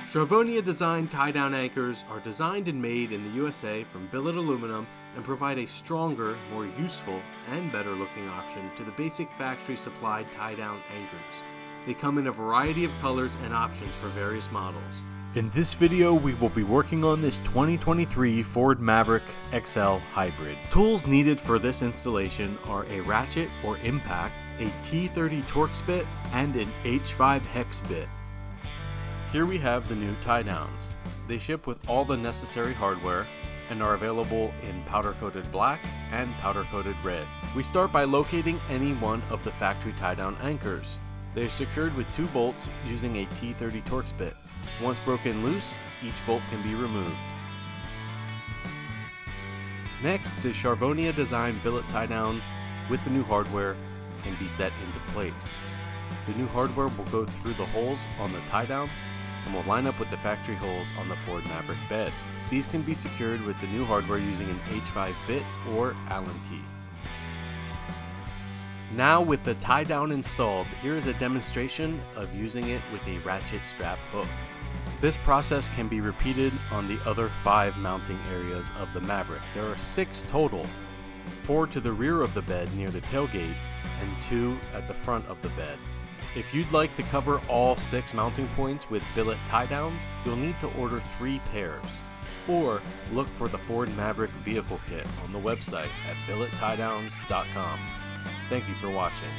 Charvonia designed tie-down anchors are designed and made in the USA from billet aluminum and provide a stronger, more useful, and better looking option to the basic factory supplied tie-down anchors. They come in a variety of colors and options for various models. In this video, we will be working on this 2023 Ford Maverick XL Hybrid. Tools needed for this installation are a ratchet or impact, a T30 Torx bit, and an H5 hex bit. Here we have the new tie downs. They ship with all the necessary hardware and are available in powder-coated black and powder-coated red. We start by locating any one of the factory tie-down anchors. They are secured with 2 bolts using a T30 Torx bit. Once broken loose, each bolt can be removed. Next, the Charvonia designed billet tie down with the new hardware can be set into place. The new hardware will go through the holes on the tie down and will line up with the factory holes on the Ford Maverick bed. These can be secured with the new hardware using an H5 bit or Allen key. Now with the tie down installed, here is a demonstration of using it with a ratchet strap hook. This process can be repeated on the other 5 mounting areas of the Maverick. There are 6 total, 4 to the rear of the bed near the tailgate and 2 at the front of the bed. If you'd like to cover all 6 mounting points with billet tie downs, you'll need to order 3 pairs, or look for the Ford Maverick vehicle kit on the website at billettiedowns.com. Thank you for watching.